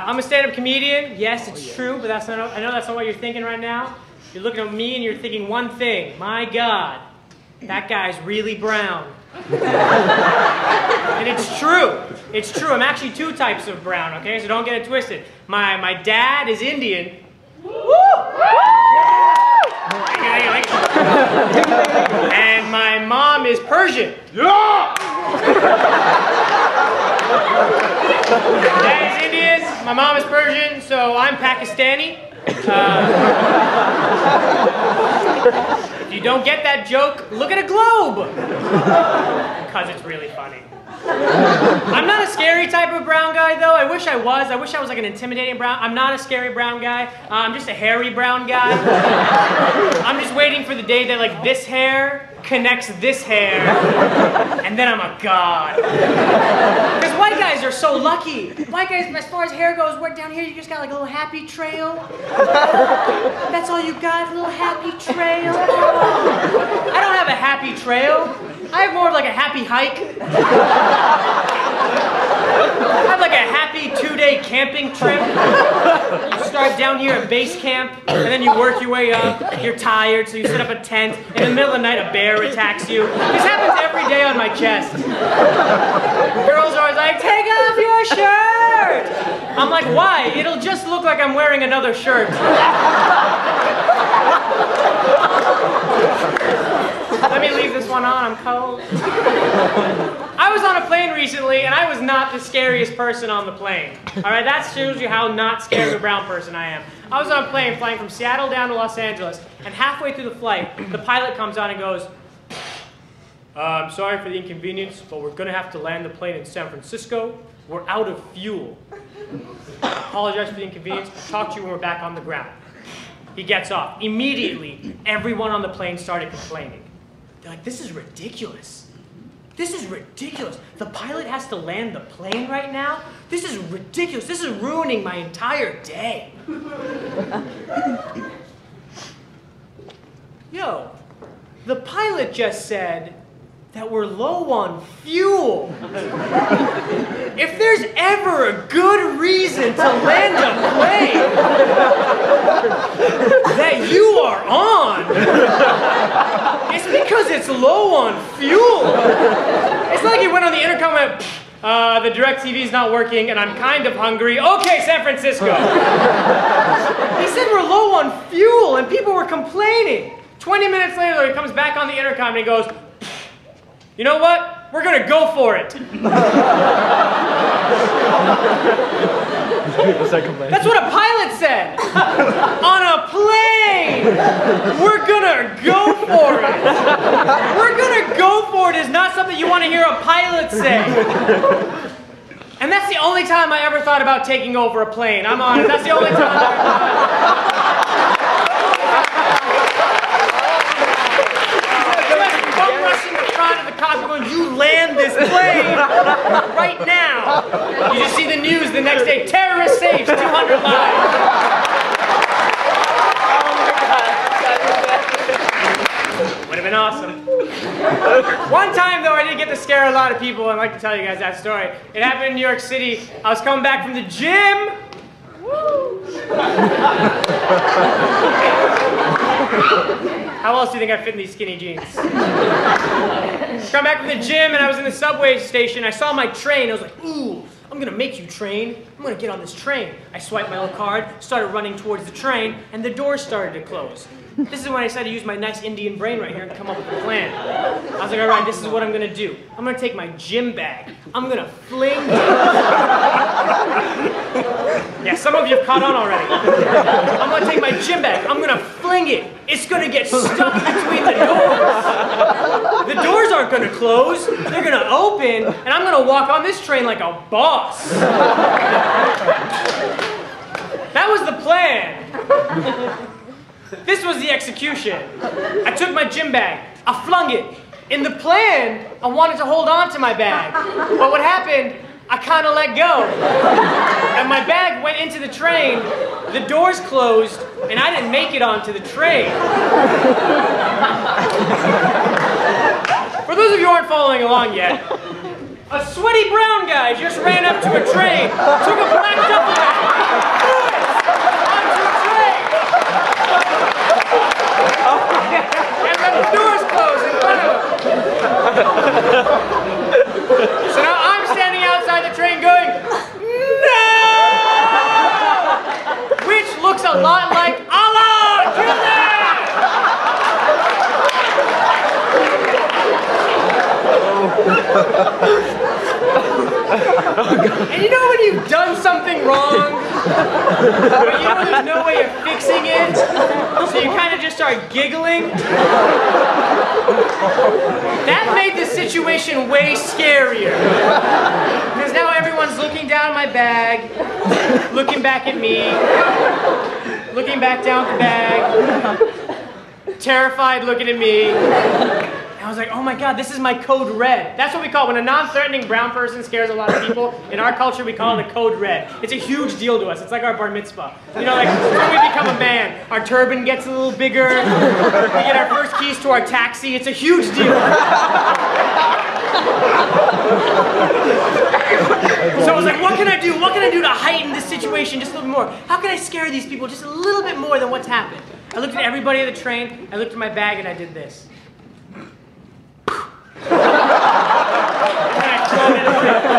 I'm a stand-up comedian. Yes, it's true, but that's not, I know that's not what you're thinking right now. You're looking at me and you're thinking one thing. My God, that guy's really brown. And it's true. It's true. I'm actually two types of brown, okay? So don't get it twisted. My dad is Indian. And my mom is Persian. My dad is Indian, my mom is Persian, so I'm Pakistani. If you don't get that joke, look at a globe! Because it's really funny. I'm not a scary type of brown guy, though. I wish I was. I wish I was like an intimidating brown. I'm not a scary brown guy. I'm just a hairy brown guy. I'm just waiting for the day that like this hair connects this hair, and then I'm a god. Because white guys are so lucky. White guys, as far as hair goes, right down here, you just got like a little happy trail. That's all you got, a little happy trail. I don't have a happy trail. I have more of like a happy hike. I have like a happy 2-day camping trip. You start down here at base camp, and then you work your way up. You're tired, so you set up a tent. In the middle of the night, a bear attacks you. This happens every day on my chest. Girls are always like, take off your shirt! I'm like, why? It'll just look like I'm wearing another shirt. Let me leave this one on, I'm cold. I was on a plane recently, and I was not the scariest person on the plane. Alright, that shows you how not scary of a brown person I am. I was on a plane flying from Seattle down to Los Angeles, and halfway through the flight, the pilot comes on and goes, I'm sorry for the inconvenience, but we're going to have to land the plane in San Francisco. We're out of fuel. I apologize for the inconvenience. I'll talk to you when we're back on the ground. He gets off. Immediately, everyone on the plane started complaining. They're like, this is ridiculous. This is ridiculous. The pilot has to land the plane right now? This is ridiculous. This is ruining my entire day. Yo, the pilot just said that we're low on fuel. If there's ever a good reason to land a plane that you are on, it's because it's low on fuel. It's like you went on the intercom and went, the DirecTV's not working and I'm kind of hungry. Okay, San Francisco. He said we're low on fuel and people were complaining. 20 minutes later, he comes back on the intercom and he goes, you know what? We're gonna go for it. That's what a pilot said. On a plane. We're gonna go for it. We're gonna go for it is not something you want to hear a pilot say. And that's the only time I ever thought about taking over a plane. I'm honest. That's the only time I ever thought. You land this plane right now. You just see the news the next day. Terrorist saves 200 lives. Would have been awesome. One time, though, I did get to scare a lot of people. I'd like to tell you guys that story. It happened in New York City. I was coming back from the gym. How else do you think I fit in these skinny jeans? Come back from the gym and I was in the subway station. I saw my train. I was like, ooh, I'm gonna make you train. I'm gonna get on this train. I swiped my little card, started running towards the train, and the doors started to close. This is when I decided to use my nice Indian brain right here and come up with a plan. I was like, all right, this is what I'm gonna do. I'm gonna take my gym bag. I'm gonna fling it. Yeah, some of you have caught on already. I'm gonna take my gym bag. I'm gonna fling it. It's gonna get stuck between the doors. The doors aren't gonna close. They're gonna open, and I'm gonna walk on this train like a boss. That was the plan. This was the execution. I took my gym bag. I flung it. In the plan, I wanted to hold on to my bag. But what happened, I kind of let go. And my bag went into the train, the doors closed, and I didn't make it onto the train. For those of you who aren't following along yet, a sweaty brown guy just ran up to a train, took a black duffel bag, a lot like Allah! Kill them! And you know when you've done something wrong, but you know there's no way of fixing it, so you kind of just start giggling? That made the situation way scarier. Because now everyone's looking down at my bag, looking back at me, looking back down at the bag, terrified looking at me. I was like, oh my God, this is my code red. That's what we call it. When a non-threatening brown person scares a lot of people, in our culture we call it a code red. It's a huge deal to us. It's like our bar mitzvah. You know, like when we become a man, our turban gets a little bigger, we get our first keys to our taxi. It's a huge deal. So I was like, what can I do? What can I do to heighten this situation just a little bit more? How can I scare these people just a little bit more than what's happened? I looked at everybody at the train, I looked at my bag, and I did this. And I floated away.